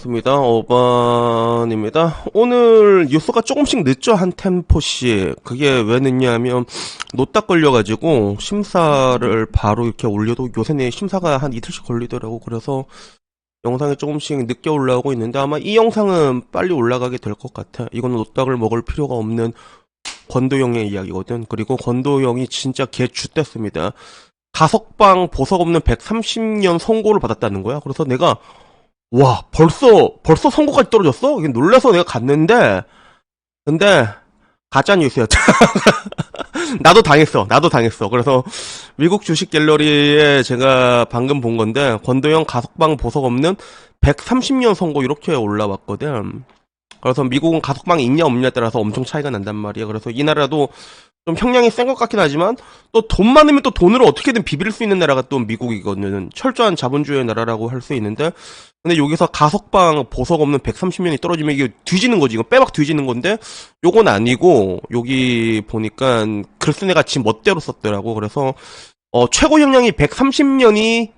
반갑습니다. 어반입니다. 오늘 뉴스가 조금씩 늦죠? 한 템포씩. 그게 왜 늦냐면, 노딱 걸려가지고, 심사를 바로 이렇게 올려도 요새는 심사가 한 이틀씩 걸리더라고. 그래서 영상이 조금씩 늦게 올라오고 있는데, 아마 이 영상은 빨리 올라가게 될 것 같아. 이거는 노딱을 먹을 필요가 없는 권도영의 이야기거든. 그리고 권도영이 진짜 개 쥐됐습니다. 가석방 보석 없는 130년 선고를 받았다는 거야. 그래서 내가 와, 벌써 선고까지 떨어졌어? 이게 놀라서 내가 갔는데, 근데, 가짜뉴스였죠. 나도 당했어. 그래서, 미국 주식 갤러리에 제가 방금 본 건데, 권도영 가석방 보석 없는 130년 선고 이렇게 올라왔거든. 그래서 미국은 가석방이 있냐 없냐에 따라서 엄청 차이가 난단 말이야. 그래서 이 나라도 좀 형량이 센 것 같긴 하지만 또 돈 많으면 또 돈으로 어떻게든 비빌 수 있는 나라가 또 미국이거든. 철저한 자본주의 나라라고 할 수 있는데, 근데 여기서 가석방 보석 없는 130년이 떨어지면 이게 뒤지는 거지. 이거 빼박 뒤지는 건데 요건 아니고, 여기 보니까 글 쓴 애가 지 멋대로 썼더라고. 그래서 최고 형량이 130년이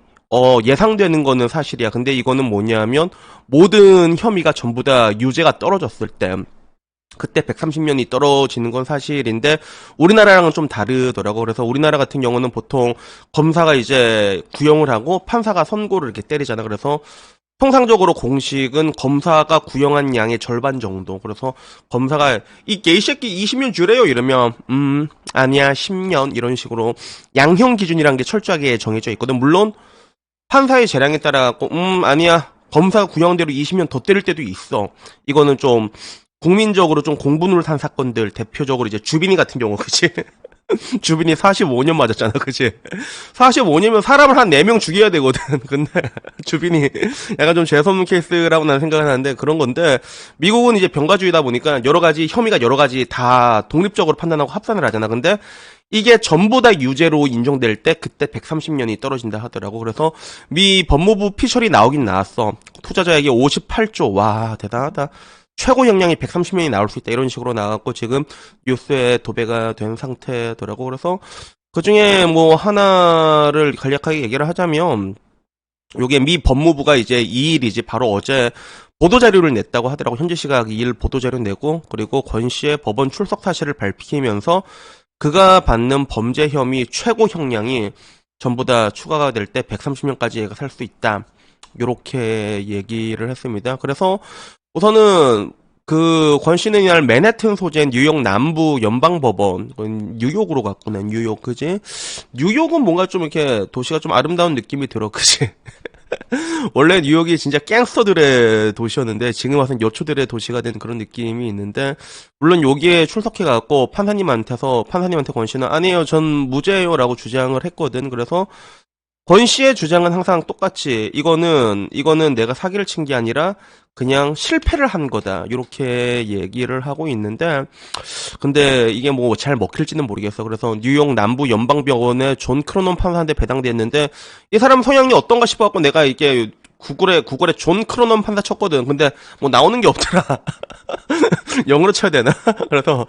예상되는 거는 사실이야. 근데 이거는 뭐냐면 모든 혐의가 전부 다 유죄가 떨어졌을 때 그때 130년이 떨어지는 건 사실인데, 우리나라랑은 좀 다르더라고. 그래서 우리나라 같은 경우는 보통 검사가 이제 구형을 하고 판사가 선고를 이렇게 때리잖아. 그래서 통상적으로 공식은 검사가 구형한 양의 절반 정도. 그래서 검사가 이 개새끼 20년 주래요 이러면 아니야 10년 이런 식으로 양형 기준이란 게 철저하게 정해져 있거든. 물론 판사의 재량에 따라 갖고 아니야 검사가 구형대로 20년 더 때릴 때도 있어. 이거는 좀 국민적으로 좀 공분을 산 사건들, 대표적으로 이제 주빈이 같은 경우, 그치? 주빈이 45년 맞았잖아, 그치? 45년이면 사람을 한 4명 죽여야 되거든. 근데 주빈이 약간 좀 재수없는 케이스라고 나는 생각을 하는데, 그런 건데, 미국은 이제 병가주의다 보니까 혐의가 여러 가지 다 독립적으로 판단하고 합산을 하잖아. 근데 이게 전부 다 유죄로 인정될 때 그때 130년이 떨어진다 하더라고. 그래서 미 법무부 피셜이 나오긴 나왔어. 투자자에게 58조. 와, 대단하다. 최고 형량이 130년이 나올 수 있다 이런 식으로 나왔고, 지금 뉴스에 도배가 된 상태더라고. 그래서 그 중에 뭐 하나를 간략하게 얘기를 하자면, 요게 미 법무부가 이제 2일이지 바로 어제 보도자료를 냈다고 하더라고. 현지 시각 2일 보도자료 내고, 그리고 권 씨의 법원 출석 사실을 밝히면서 그가 받는 범죄 혐의 최고 형량이 전부 다 추가가 될 때 130년까지 얘가 살 수 있다, 요렇게 얘기를 했습니다. 그래서 우선은 그 권 씨는 이날 맨해튼 소재 뉴욕 남부 연방법원, 뉴욕으로 갔구나. 뉴욕, 그지? 뉴욕은 뭔가 좀 이렇게 도시가 좀 아름다운 느낌이 들어, 그지? 원래 뉴욕이 진짜 갱스터들의 도시였는데 지금 와서는 여초들의 도시가 된 그런 느낌이 있는데, 물론 여기에 출석해갖고 판사님한테 권 씨는 아니에요, 전 무죄예요라고 주장을 했거든. 그래서 권 씨의 주장은 항상 똑같이 이거는 내가 사기를 친 게 아니라 그냥 실패를 한 거다, 이렇게 얘기를 하고 있는데, 근데 이게 뭐 잘 먹힐지는 모르겠어. 그래서 뉴욕 남부 연방병원에 존 크로논 판사한테 배당됐는데, 이 사람 성향이 어떤가 싶어갖고 내가 이게 구글에 존 크로논 판사 쳤거든. 근데 뭐 나오는 게 없더라. 영어로 쳐야 되나? 그래서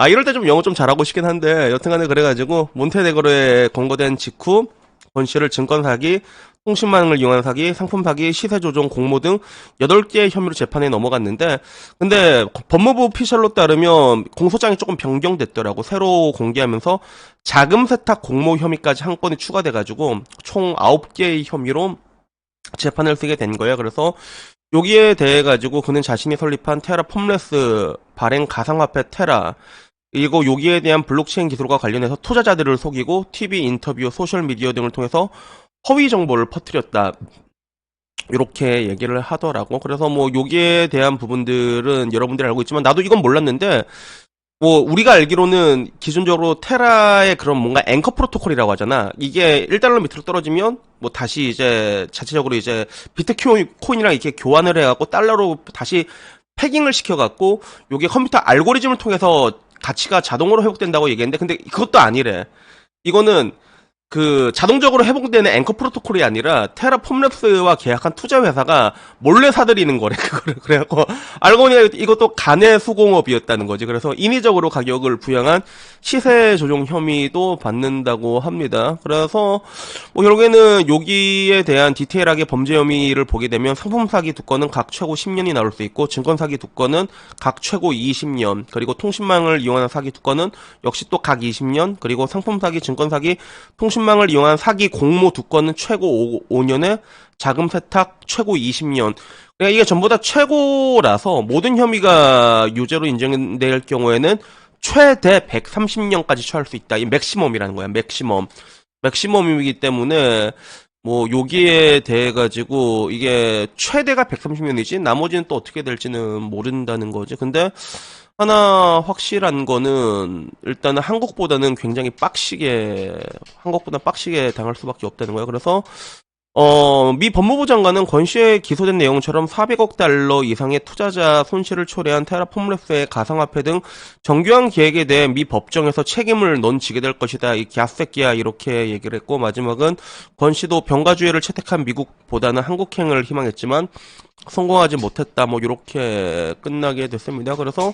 이럴 때 좀 영어 좀 잘하고 싶긴 한데, 여튼간에 그래가지고 몬테네그로에 검거된 직후 권 씨를 증권 사기, 통신망을 이용한 사기, 상품 사기, 시세 조종, 공모 등 8개의 혐의로 재판에 넘어갔는데, 근데 법무부 피셜로 따르면 공소장이 조금 변경됐더라고. 새로 공개하면서 자금 세탁 공모 혐의까지 한 건이 추가돼가지고 총 9개의 혐의로 재판을 쓰게 된 거예요. 그래서 여기에 대해 가지고 그는 자신이 설립한 테라 폼레스 발행 가상화폐 테라, 그리고 여기에 대한 블록체인 기술과 관련해서 투자자들을 속이고 TV 인터뷰, 소셜미디어 등을 통해서 허위 정보를 퍼뜨렸다, 이렇게 얘기를 하더라고. 그래서 뭐 여기에 대한 부분들은 여러분들이 알고 있지만 나도 이건 몰랐는데, 뭐 우리가 알기로는 기존적으로 테라의 그런 뭔가 앵커 프로토콜이라고 하잖아. 이게 1달러 밑으로 떨어지면 뭐 다시 이제 자체적으로 이제 비트코인이랑 이렇게 교환을 해갖고 달러로 다시 패깅을 시켜갖고 요게 컴퓨터 알고리즘을 통해서 가치가 자동으로 회복된다고 얘기했는데, 근데 그것도 아니래. 이거는 그 자동적으로 회복되는 앵커 프로토콜이 아니라 테라폼랩스와 계약한 투자 회사가 몰래 사들이는 거래 그거를. 그래갖고 알고 보니까 이것도 간의 수공업이었다는 거지. 그래서 인위적으로 가격을 부양한 시세 조정 혐의도 받는다고 합니다. 그래서 뭐 결국에는 여기에 대한 디테일하게 범죄 혐의를 보게 되면 상품 사기 두 건은 각 최고 10년이 나올 수 있고, 증권 사기 두 건은 각 최고 20년, 그리고 통신망을 이용하는 사기 두 건은 역시 또 각 20년, 그리고 상품 사기, 증권 사기, 통신망을 이용한 사기 공모 두 건은 최고 5년에 자금 세탁 최고 20년. 그러니까 이게 전부 다 최고라서 모든 혐의가 유죄로 인정될 경우에는 최대 130년까지 처할 수 있다. 이 맥시멈이라는 거야. 맥시멈이기 때문에 뭐 여기에 대해 가지고 이게 최대가 130년이지 나머지는 또 어떻게 될지는 모른다는 거지. 근데 하나 확실한 거는 일단은 한국보다 빡시게 당할 수밖에 없다는 거예요. 그래서 미 법무부 장관은 권씨에 기소된 내용처럼 400억 달러 이상의 투자자 손실을 초래한 테라폼랩스의 가상화폐 등 정교한 계획에 대해 미 법정에서 책임을 넌 지게 될 것이다. 이 갸새끼야, 이렇게 얘기를 했고, 마지막은 권씨도 병가주의를 채택한 미국보다는 한국행을 희망했지만 성공하지 못했다. 뭐 이렇게 끝나게 됐습니다. 그래서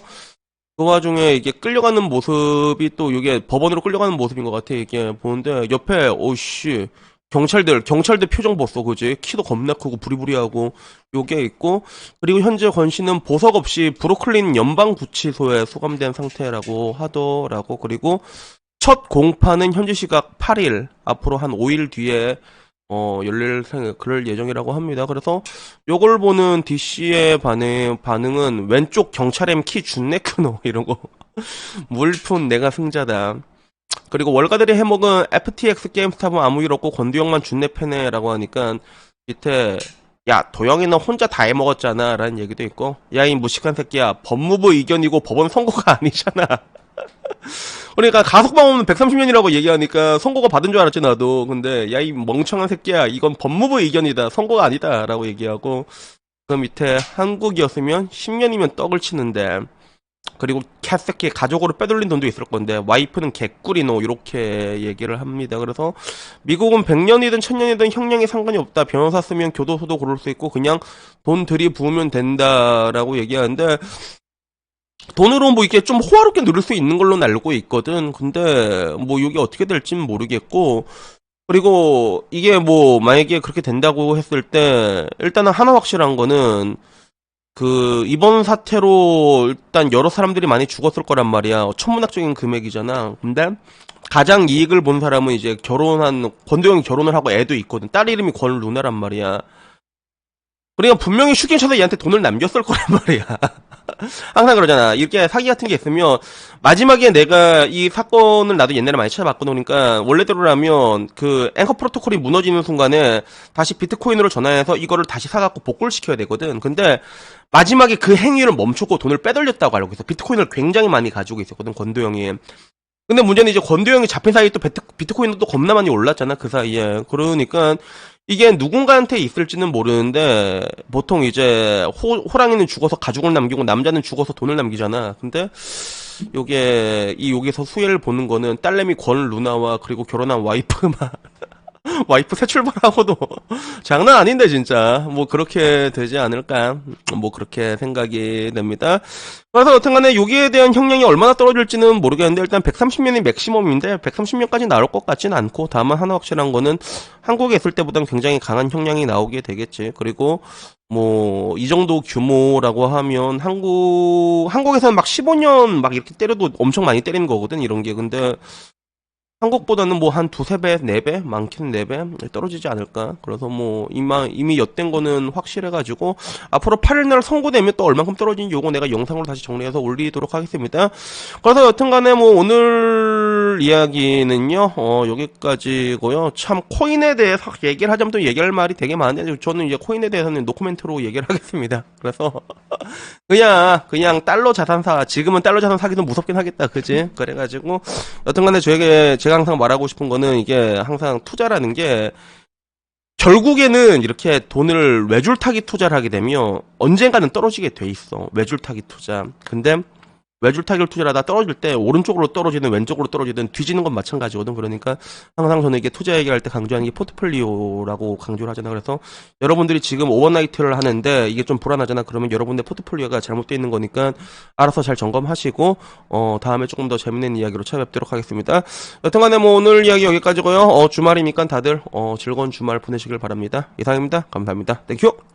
그 와중에 이게 끌려가는 모습이 또 이게 법원으로 끌려가는 모습인 것 같아. 이게 보는데 옆에 오씨 경찰들 표정 봤어, 그지? 키도 겁나 크고 부리부리하고 요게 있고, 그리고 현재 권씨는 보석 없이 브루클린 연방구치소에 소감된 상태라고 하더라고. 그리고 첫 공판은 현지 시각 8일, 앞으로 한 5일 뒤에 그럴 예정이라고 합니다. 그래서 요걸 보는 DC의 반응은 왼쪽 경찰엠 키 준내 크노 이러고 물푼 내가 승자다. 그리고 월가들의 해먹은 FTX 게임스탑은 아무 일 없고 권두영만 준내 패네 라고 하니까 밑에 야 도영이는 혼자 다 해먹었잖아 라는 얘기도 있고, 야 이 무식한 새끼야 법무부 의견이고 법원 선고가 아니잖아. 그러니까 가석방 없는 130년이라고 얘기하니까 선고가 받은 줄 알았지 나도. 근데 야 이 멍청한 새끼야 이건 법무부 의견이다 선고가 아니다 라고 얘기하고, 그 밑에 한국이었으면 10년이면 떡을 치는데, 그리고 캣새끼 가족으로 빼돌린 돈도 있을 건데 와이프는 개꿀이노 이렇게 얘기를 합니다. 그래서 미국은 100년이든 1000년이든 형량에 상관이 없다. 변호사 쓰면 교도소도 고를 수 있고 그냥 돈 들이부으면 된다라고 얘기하는데, 돈으로 뭐 이게 좀 호화롭게 누릴 수 있는 걸로 알고 있거든. 근데 뭐 이게 어떻게 될지는 모르겠고, 그리고 이게 뭐 만약에 그렇게 된다고 했을 때 일단은 하나 확실한 거는 그 이번 사태로 일단 여러 사람들이 많이 죽었을 거란 말이야. 천문학적인 금액이잖아. 근데 가장 이익을 본 사람은 이제 권도영이 결혼을 하고 애도 있거든. 딸 이름이 권루나란 말이야. 그러니까 분명히 슈킹 쳐서 얘한테 돈을 남겼을 거란 말이야. 항상 그러잖아. 이렇게 사기 같은 게 있으면 마지막에 내가 이 사건을 나도 옛날에 많이 찾아봤거든. 그러니까 원래대로라면 그 앵커 프로토콜이 무너지는 순간에 다시 비트코인으로 전환해서 이거를 다시 사갖고 복구를 시켜야 되거든. 근데 마지막에 그 행위를 멈췄고 돈을 빼돌렸다고 알고 있어. 비트코인을 굉장히 많이 가지고 있었거든, 권도영이. 근데 문제는 이제 권도영이 잡힌 사이에 또 비트코인도 또 겁나 많이 올랐잖아, 그 사이에. 그러니까 이게 누군가한테 있을지는 모르는데 보통 이제 호랑이는 죽어서 가죽을 남기고 남자는 죽어서 돈을 남기잖아. 근데 여기서 수혜를 보는 거는 딸내미 권루나와 그리고 결혼한 와이프만 와이프 새 출발하고도 장난 아닌데 진짜 뭐 그렇게 되지 않을까, 뭐 그렇게 생각이 됩니다. 그래서 여튼간에 여기에 대한 형량이 얼마나 떨어질지는 모르겠는데 일단 130년이 맥시멈인데 130년까지 나올 것 같진 않고, 다만 하나 확실한 거는 한국에 있을 때보다는 굉장히 강한 형량이 나오게 되겠지. 그리고 뭐 이 정도 규모라고 하면 한국에서는 막 15년 막 이렇게 때려도 엄청 많이 때리는 거거든 이런 게. 근데 한국보다는 뭐 한 두세 배, 네 배, 많게는 네 배 떨어지지 않을까. 그래서 뭐 이미 엿된 거는 확실해가지고 앞으로 8일날 선고되면 또 얼만큼 떨어진지 요거 내가 영상으로 다시 정리해서 올리도록 하겠습니다. 그래서 여튼간에 뭐 오늘 이야기는요 여기까지고요. 참 코인에 대해서 얘기를 하자면 또 얘기할 말이 되게 많은데 저는 이제 코인에 대해서는 노코멘트로 얘기를 하겠습니다. 그래서 그냥 달러 자산사, 지금은 달러 자산 사기도 무섭긴 하겠다, 그지? 그래가지고 여튼간에 제가 항상 말하고 싶은 거는 이게 항상 투자라는 게 결국에는 이렇게 돈을 외줄타기 투자를 하게 되면 언젠가는 떨어지게 돼 있어. 외줄타기 투자. 근데 외줄 타결 투자를 하다 떨어질 때 오른쪽으로 떨어지든 왼쪽으로 떨어지든 뒤지는 건 마찬가지거든. 그러니까 항상 저는 이게 투자 얘기할 때 강조하는 게 포트폴리오라고 강조를 하잖아. 그래서 여러분들이 지금 오버나이트를 하는데 이게 좀 불안하잖아. 그러면 여러분의 포트폴리오가 잘못되어 있는 거니까 알아서 잘 점검하시고 다음에 조금 더 재밌는 이야기로 찾아뵙도록 하겠습니다. 여튼간에 뭐 오늘 이야기 여기까지고요. 주말이니까 다들 즐거운 주말 보내시길 바랍니다. 이상입니다. 감사합니다. 땡큐.